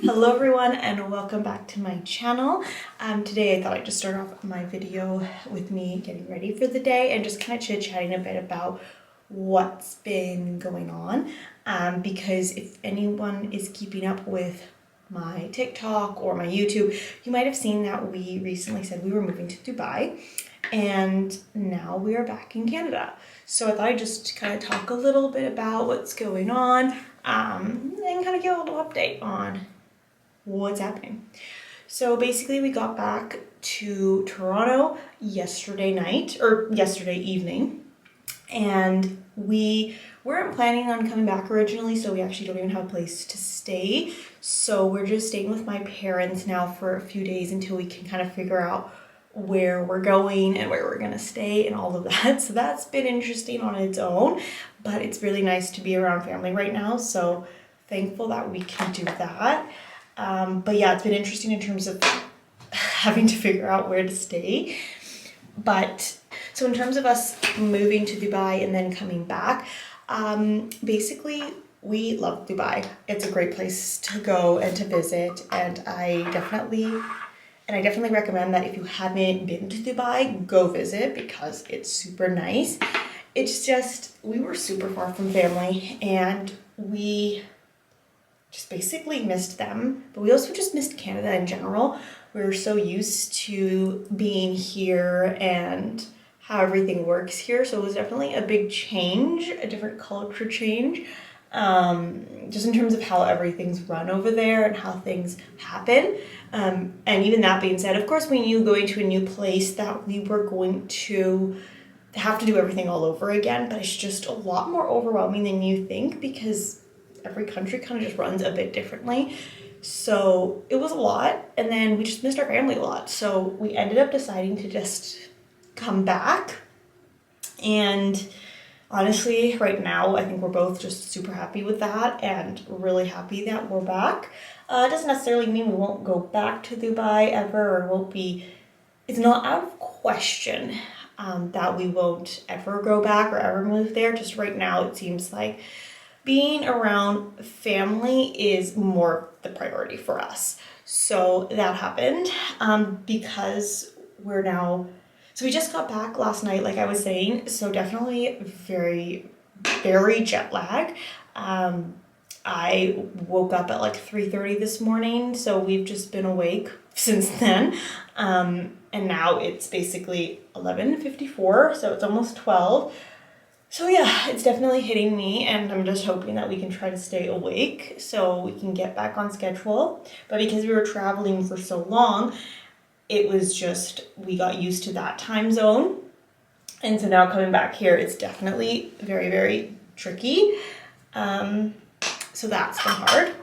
Hello everyone and welcome back to my channel. Today I thought I'd just start off my video with me getting ready for the day and just kind of chit-chatting a bit about what's been going on, because if anyone is keeping up with my TikTok or my YouTube, you might have seen that we recently said we were moving to Dubai and now we are back in Canada. So I thought I'd just kind of talk a little bit about what's going on, and kind of give a little update on what's happening. So basically we got back to Toronto yesterday evening, and we weren't planning on coming back originally, so we actually don't even have a place to stay. So we're just staying with my parents now for a few days until we can kind of figure out where we're going and where we're gonna stay and all of that. So that's been interesting on its own, but it's really nice to be around family right now, so thankful that we can do that. But yeah, it's been interesting in terms of having to figure out where to stay. But so in terms of us moving to Dubai and then coming back, basically we love Dubai. It's a great place to go and to visit, and I definitely recommend that if you haven't been to Dubai, go visit because it's super nice. It's just, we were super far from family and we just basically missed them, but we also just missed Canada in general. We were so used to being here and how everything works here, so it was definitely a big change, a different culture change, just in terms of how everything's run over there and how things happen. And even that being said, of course we knew going to a new place that we were going to have to do everything all over again, but it's just a lot more overwhelming than you think because every country kind of just runs a bit differently. So it was a lot, and then we just missed our family a lot. So we ended up deciding to just come back. And honestly, right now, I think we're both just super happy with that and really happy that we're back. It doesn't necessarily mean we won't go back to Dubai ever, or won't be, it's not out of question that we won't ever go back or ever move there. Just right now, it seems like being around family is more the priority for us. So that happened because we're now, so we just got back last night, like I was saying, so definitely very, very jet lag. I woke up at like 3:30 this morning, so we've just been awake since then. And now it's basically 11:54, so it's almost 12. So yeah, it's definitely hitting me, and I'm just hoping that we can try to stay awake so we can get back on schedule. But because we were traveling for so long, it was just, we got used to that time zone. And so now coming back here, it's definitely very, very tricky. So that's been hard.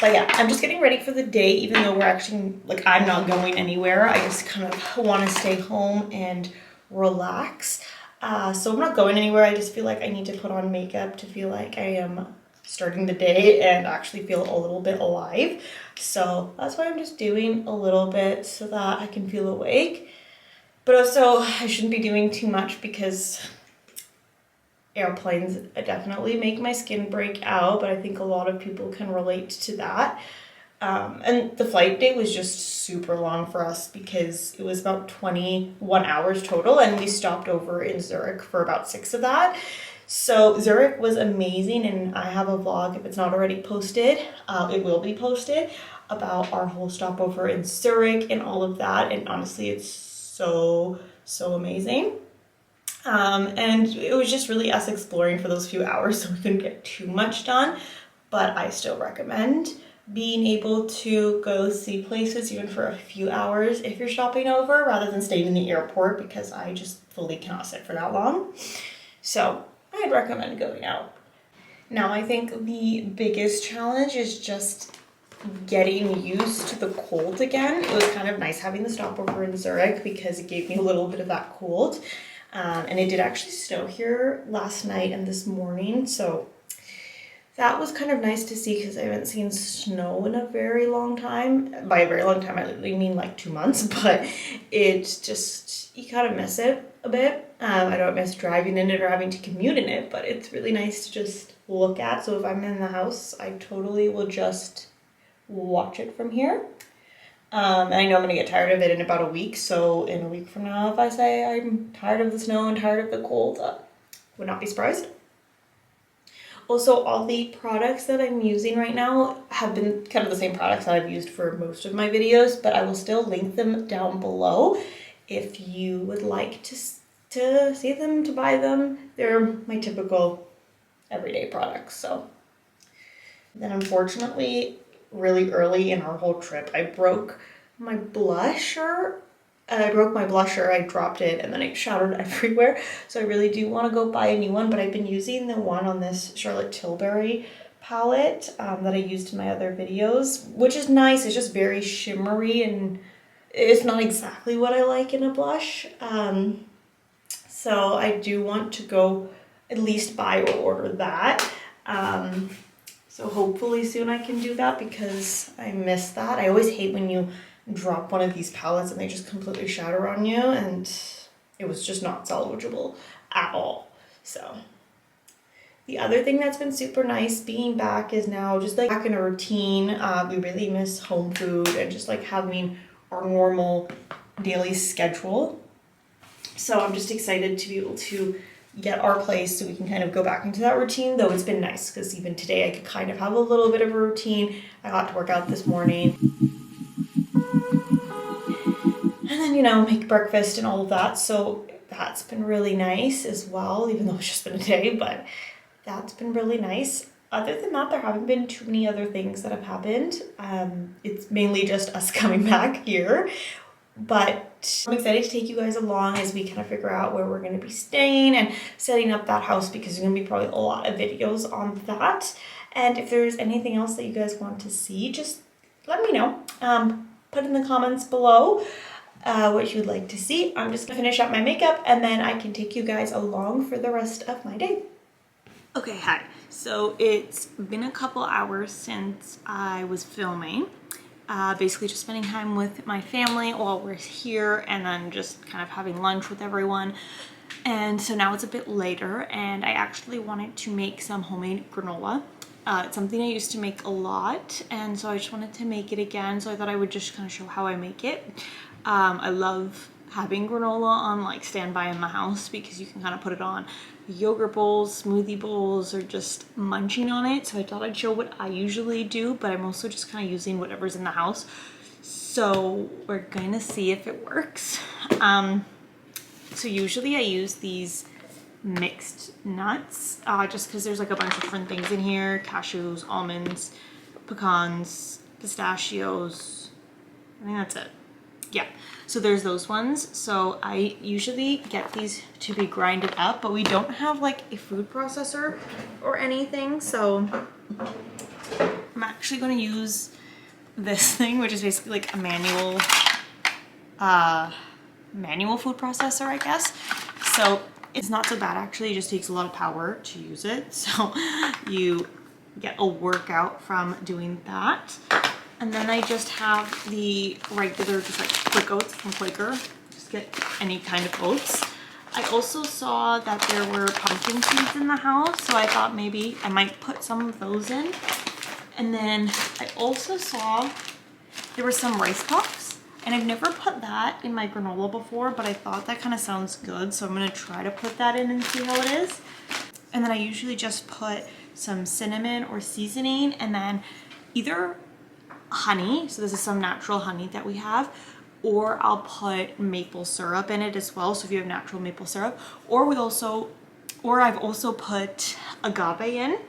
But yeah, I'm just getting ready for the day, even though we're actually, like, I'm not going anywhere. I just kind of want to stay home and relax. So I'm not going anywhere. I just feel like I need to put on makeup to feel like I am starting the day and actually feel a little bit alive. So that's why I'm just doing a little bit so that I can feel awake. But also I shouldn't be doing too much because airplanes definitely make my skin break out, but I think a lot of people can relate to that. And the flight day was just super long for us because it was about 21 hours total, and we stopped over in Zurich for about 6 of that. So Zurich was amazing, and I have a vlog, if it's not already posted, it will be posted, about our whole stopover in Zurich and all of that, and honestly it's so amazing. And it was just really us exploring for those few hours, so we couldn't get too much done, but I still recommend being able to go see places even for a few hours if you're stopping over rather than staying in the airport, because I just fully cannot sit for that long. So I'd recommend going out. Now I think the biggest challenge is just getting used to the cold again. It was kind of nice having the stopover in Zurich because it gave me a little bit of that cold. And it did actually snow here last night and this morning, so that was kind of nice to see because I haven't seen snow in a very long time. By a very long time, I literally mean like 2 months, but it's just, you kind of miss it a bit. I don't miss driving in it or having to commute in it, but it's really nice to just look at. So if I'm in the house, I totally will just watch it from here. And I know I'm gonna get tired of it in about a week. So in a week from now, if I say I'm tired of the snow and tired of the cold, would not be surprised. Also, all the products that I'm using right now have been kind of the same products that I've used for most of my videos, but I will still link them down below if you would like to see them, to buy them. They're my typical everyday products. So then unfortunately, really early in our whole trip, I broke my blusher. I dropped it, and then it shattered everywhere. So I really do want to go buy a new one, but I've been using the one on this Charlotte Tilbury palette that I used in my other videos, which is nice. It's just very shimmery, and it's not exactly what I like in a blush. So I do want to go at least buy or order that. So hopefully soon I can do that, because I miss that. I always hate when you drop one of these palettes and they just completely shatter on you, and it was just not salvageable at all. So the other thing that's been super nice being back is now just like back in a routine. We really miss home food and just like having our normal daily schedule. So I'm just excited to be able to get our place so we can kind of go back into that routine, though it's been nice because even today I could kind of have a little bit of a routine. I got to work out this morning. And then, you know, make breakfast and all of that. So that's been really nice as well, even though it's just been a day, but that's been really nice. Other than that, there haven't been too many other things that have happened. It's mainly just us coming back here. But I'm excited to take you guys along as we kind of figure out where we're going to be staying and setting up that house, because there's going to be probably a lot of videos on that. And if there's anything else that you guys want to see, just let me know. Put in the comments below what you would like to see. I'm just gonna finish up my makeup and then I can take you guys along for the rest of my day. Okay, hi. So it's been a couple hours since I was filming. Basically just spending time with my family while we're here, and then just kind of having lunch with everyone. And so now it's a bit later, and I actually wanted to make some homemade granola. It's something I used to make a lot, and so I just wanted to make it again. So I thought I would just kind of show how I make it. I love having granola on like standby in the house, because you can kind of put it on yogurt bowls, smoothie bowls, or just munching on it. So I thought I'd show what I usually do, but I'm also just kind of using whatever's in the house. So we're gonna see if it works. So usually I use these mixed nuts, just because there's like a bunch of different things in here: cashews, almonds, pecans, pistachios. I think that's it. Yeah, so there's those ones. So I usually get these to be grinded up, but we don't have like a food processor or anything. So I'm actually going to use this thing, which is basically like a manual food processor, I guess. So it's not so bad actually. It just takes a lot of power to use it. So you get a workout from doing that. And then I just have the regular, just like quick oats from Quaker. Just get any kind of oats. I also saw that there were pumpkin seeds in the house, so I thought maybe I might put some of those in. And then I also saw there were some rice puffs, and I've never put that in my granola before, but I thought that kind of sounds good, so I'm gonna try to put that in and see how it is. And then I usually just put some cinnamon or seasoning, and then either honey, so this is some natural honey that we have, or I'll put maple syrup in it as well. So if you have natural maple syrup, or I've also put agave in.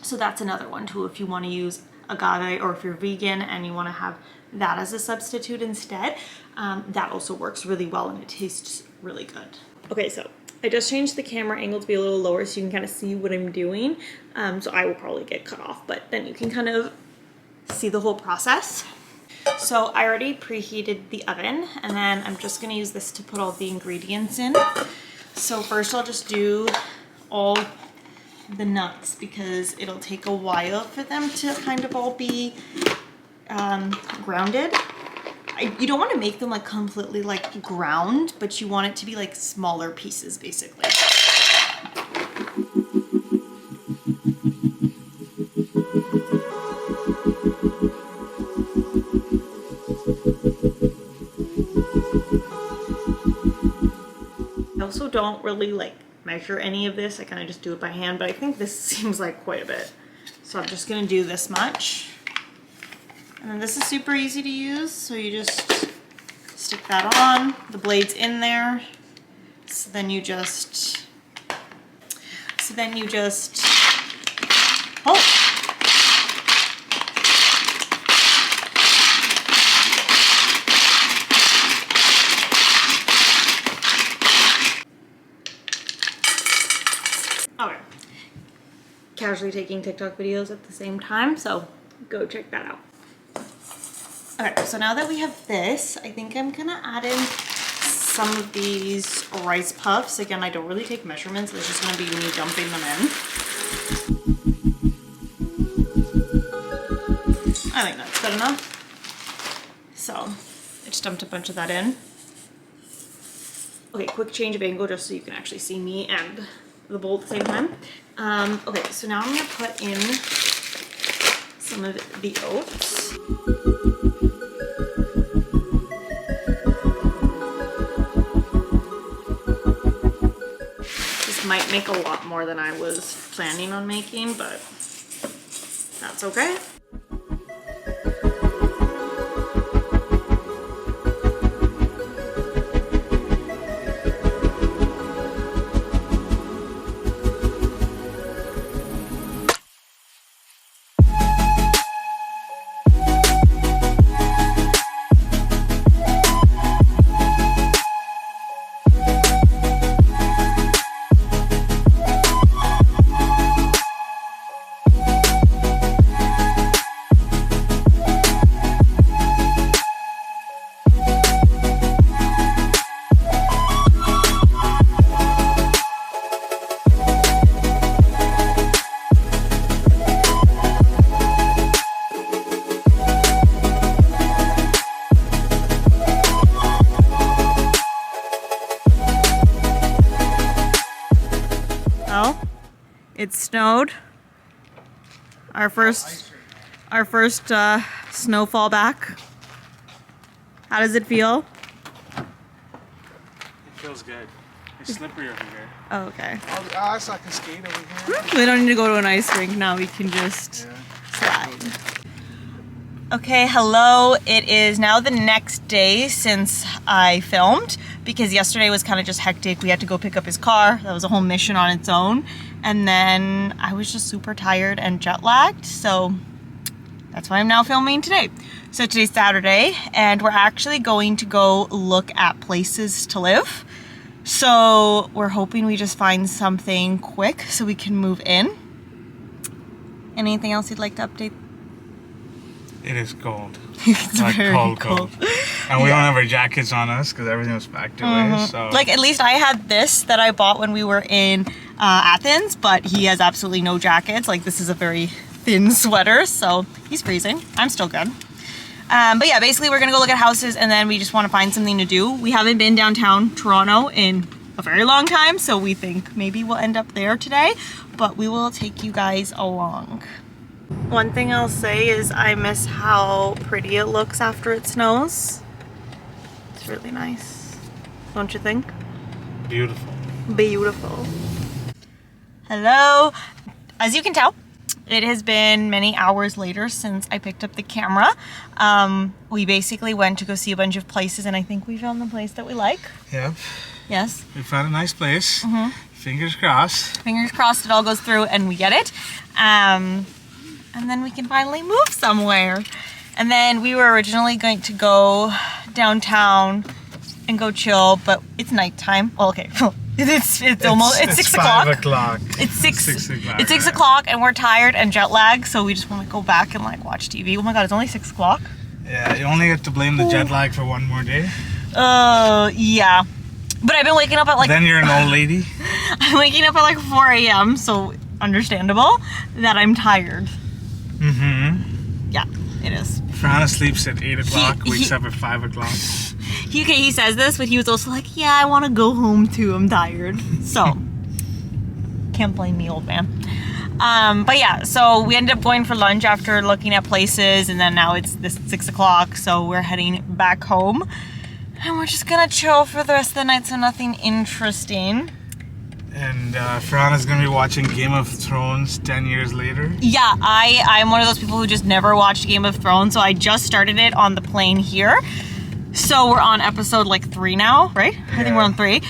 So that's another one too, if you want to use agave, or if you're vegan and you want to have that as a substitute instead, that also works really well and it tastes really good. Okay, so I just changed the camera angle to be a little lower so you can kind of see what I'm doing. So I will probably get cut off, but then you can kind of see the whole process. So I already preheated the oven, and then I'm just going to use this to put all the ingredients in. So first I'll just do all the nuts, because it'll take a while for them to kind of all be grounded. You don't want to make them like completely like ground, but you want it to be like smaller pieces basically. also don't really like measure any of this. I kind of just do it by hand, but I think this seems like quite a bit. So I'm just gonna do this much. And then this is super easy to use. So you just stick that on, the blade's in there. So then you just, oh. Okay. Casually taking TikTok videos at the same time, so go check that out. Okay, so now that we have this, I think I'm gonna add in some of these rice puffs. Again, I don't really take measurements. It's just gonna be me dumping them in. I think that's good enough. So I just dumped a bunch of that in. Okay, quick change of angle just so you can actually see me and the bowl at the same time. Okay, so now I'm gonna put in some of the oats. This might make a lot more than I was planning on making, but that's okay. It snowed. Our first snowfall back. How does it feel? It feels good. It's slippery over here. Oh, okay. I saw can skate over here. We don't need to go to an ice rink now. We can just slide. Okay, hello. It is now the next day since I filmed because yesterday was kind of just hectic. We had to go pick up his car. That was a whole mission on its own. And then I was just super tired and jet lagged. So that's why I'm now filming today. So today's Saturday and we're actually going to go look at places to live. So we're hoping we just find something quick so we can move in. Anything else you'd like to update? It is cold. It's like very cold. And we don't have our jackets on us because everything was packed away. So like at least I had this that I bought when we were in Athens, but he has absolutely no jackets. Like this is a very thin sweater, so he's freezing. I'm still good. But yeah, basically we're gonna go look at houses and then we just want to find something to do. We haven't been downtown Toronto in a very long time, so we think maybe we'll end up there today, but we will take you guys along. One thing I'll say is I miss how pretty it looks after it snows. It's really nice, don't you think? beautiful. Beautiful. Hello. As you can tell, it has been many hours later since I picked up the camera. We basically went to go see a bunch of places and I think we found the place that we like. Yep. Yes. We found a nice place. Mm-hmm. Fingers crossed. Fingers crossed it all goes through and we get it. And then we can finally move somewhere. And then we were originally going to go downtown and go chill, but it's nighttime. Well, okay. It's almost 6 o'clock. 5 o'clock. It's 6 o'clock. It's 6 o'clock and we're tired and jet lagged, so we just want to go back and like watch TV. Oh my god, it's only 6 o'clock. Yeah, you only get to blame the jet lag for one more day. Yeah. But I've been waking up at like... Then you're an old lady. I'm waking up at like 4 a.m., so understandable that I'm tired. Mm-hmm. Yeah, it is. Farhana sleeps at 8 o'clock, wakes up at 5 o'clock. He says this, but he was also like, yeah, I want to go home too, I'm tired. So, can't blame me, old man. But yeah, so we ended up going for lunch after looking at places, and then now it's this 6 o'clock, so we're heading back home. And we're just gonna chill for the rest of the night, so nothing interesting. And Farhana's gonna be watching Game of Thrones 10 years later. Yeah, I'm one of those people who just never watched Game of Thrones, so I just started it on the plane here. So we're on episode like 3 now, right? Yeah. I think we're on 3.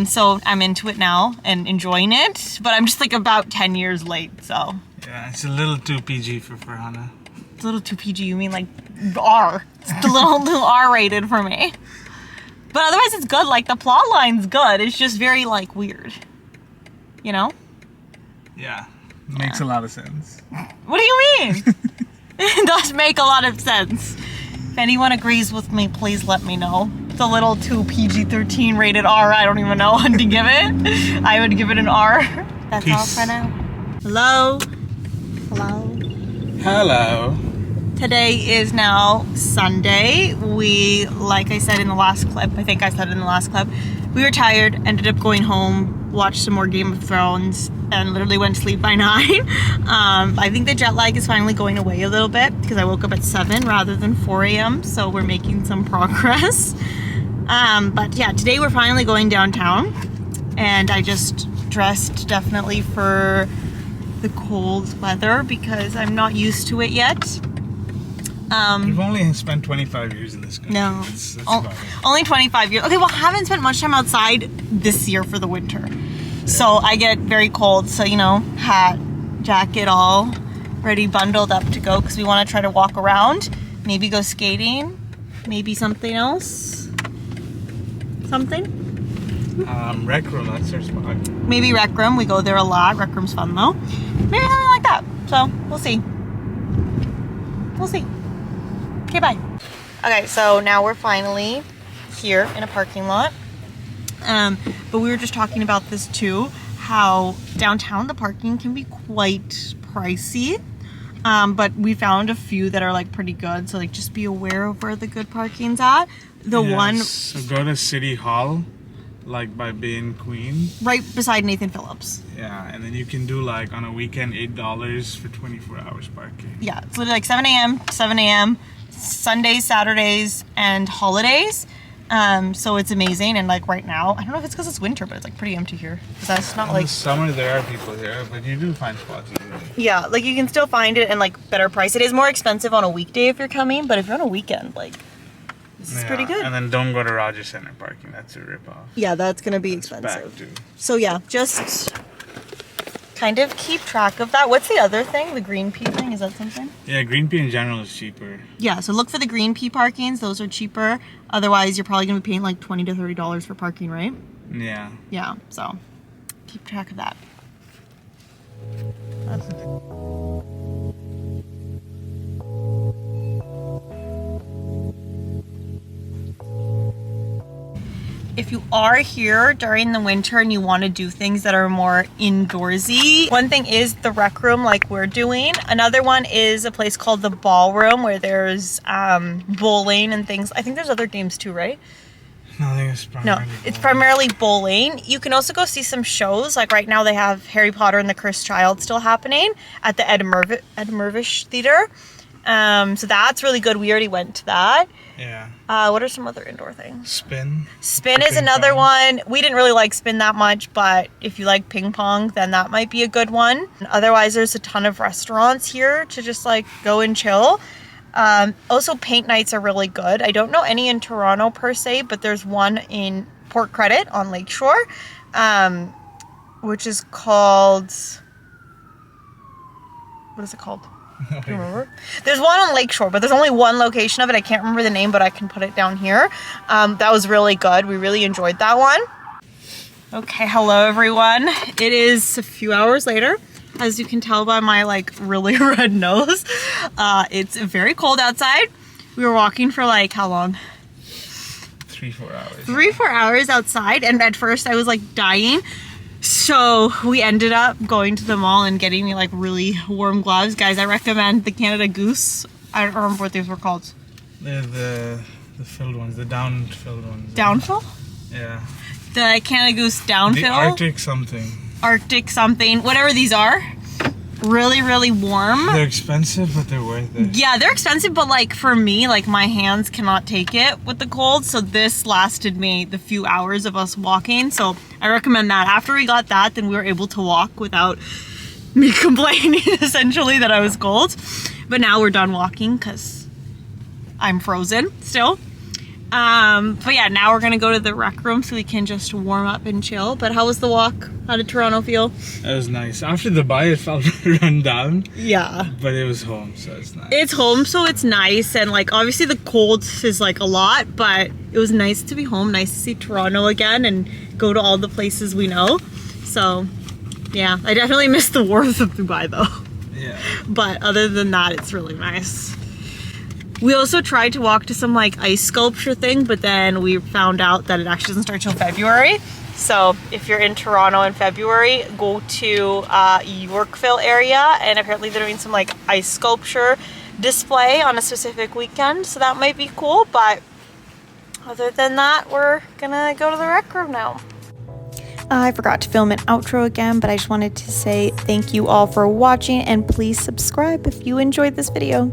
So I'm into it now and enjoying it, but I'm just like about 10 years late, so. Yeah, it's a little too PG for Farhana. It's a little too PG, you mean like R. It's a little R-rated for me. But otherwise it's good, like the plot line's good. It's just very like weird. You know? Yeah, makes a lot of sense. What do you mean? It does make a lot of sense. If anyone agrees with me, please let me know. It's a little too PG-13 rated R. I don't even know what to give it. I would give it an R. That's Peace. all for now. Hello? Hello? Hello. Today is now Sunday. We, like I said in the last clip, I think I said in the last clip, we were tired, ended up going home, watched some more Game of Thrones, and literally went to sleep by 9. I think the jet lag is finally going away a little bit because I woke up at 7 rather than 4 a.m. So we're making some progress. But yeah, today we're finally going downtown, and I just dressed definitely for the cold weather because I'm not used to it yet. You've only spent 25 years in this country. No, That's about it. only 25 years. Okay, well, I haven't spent much time outside this year for the winter. So I get very cold. So, you know, hat, jacket, all ready, bundled up to go because we want to try to walk around. Maybe go skating. Maybe something else. Something? Rec room, that's our spot. Maybe Rec Room. We go there a lot. Rec Room's fun though. Maybe something like that. So, we'll see. We'll see. Okay, bye. Okay, so now we're finally here in a parking lot. But we were just talking about this too, how downtown the parking can be quite pricey. But we found a few that are like pretty good. So like just be aware of where the good parking's at. So go to City Hall, like by Bay and Queen. Right beside Nathan Phillips. Yeah, and then you can do like on a weekend $8 for 24 hours parking. Yeah, it's literally like 7 a.m. to 7 a.m. Sundays, Saturdays, and holidays. So it's amazing. And like right now, I don't know if it's because it's winter, but it's like pretty empty here. Because that's not In like the summer there are people here, but you do find spots usually. yeah, like you can still find it and like better price. It is more expensive on a weekday if you're coming, but if you're on a weekend, like this is pretty good. And then don't go to Rogers Center parking. That's a ripoff. Yeah, that's gonna be Back expensive. to. So yeah, just kind of keep track of that. What's the other thing? The green pea thing? Is that something? Yeah, green pea in general is cheaper. Yeah, so look for the green pea parkings. Those are cheaper. Otherwise, you're probably gonna be paying like $20 to $30 for parking, right? Yeah. Yeah, so keep track of that. If you are here during the winter and you want to do things that are more indoorsy, one thing is the Rec Room like we're doing. Another one is a place called the Ballroom where there's bowling and things. I think there's other games too, right? No, I think it's primarily It's primarily bowling. You can also go see some shows. Like right now they have Harry Potter and the Cursed Child still happening at the Ed Mirvish Theater. So that's really good. We already went to that. Yeah. What are some other indoor things? Spin. Spin is another one. We didn't really like spin that much, but if you like ping pong, then that might be a good one. Otherwise, there's a ton of restaurants here to just like go and chill. Also, paint nights are really good. I don't know any in Toronto per se, but there's one in Port Credit on Lakeshore, which is called... What is it called? Do you remember? There's one on Lakeshore, but there's only one location of it. I can't remember the name, but I can put it down here. That was really good. We really enjoyed that one. Okay, hello everyone. It is a few hours later. As you can tell by my like really red nose, it's very cold outside. We were walking for like how long? 3-4 hours. 3-4 hours outside, and at first I was like dying. So we ended up going to the mall and getting me like really warm gloves. Guys, I recommend the Canada Goose. I don't remember what these were called. They're the filled ones, the down-filled ones. Downfill? Yeah. The Canada Goose downfill? The Arctic something. Arctic something. Whatever these are. really, really warm. They're expensive, but they're worth it. Yeah, they're expensive, but like for me, like my hands cannot take it with the cold. So this lasted me the few hours of us walking. So I recommend that. After we got that, then we were able to walk without me complaining essentially that I was cold. But now we're done walking because I'm frozen still. But yeah, now we're gonna go to the rec room so we can just warm up and chill. But how was the walk? How did Toronto feel? It was nice. After the bite, it felt run down. Yeah. But it was home, so it's nice. It's home, so it's nice. And like, obviously the cold is like a lot, but it was nice to be home. Nice to see Toronto again and go to all the places we know. So yeah, I definitely miss the wharves of Dubai though. Yeah. But other than that, it's really nice. We also tried to walk to some like ice sculpture thing, but then we found out that it actually doesn't start till February. So if you're in Toronto in February, go to Yorkville area, and apparently they're doing some like ice sculpture display on a specific weekend. So that might be cool, but other than that, we're gonna go to the rec room now. I forgot to film an outro again, but I just wanted to say thank you all for watching, and please subscribe if you enjoyed this video.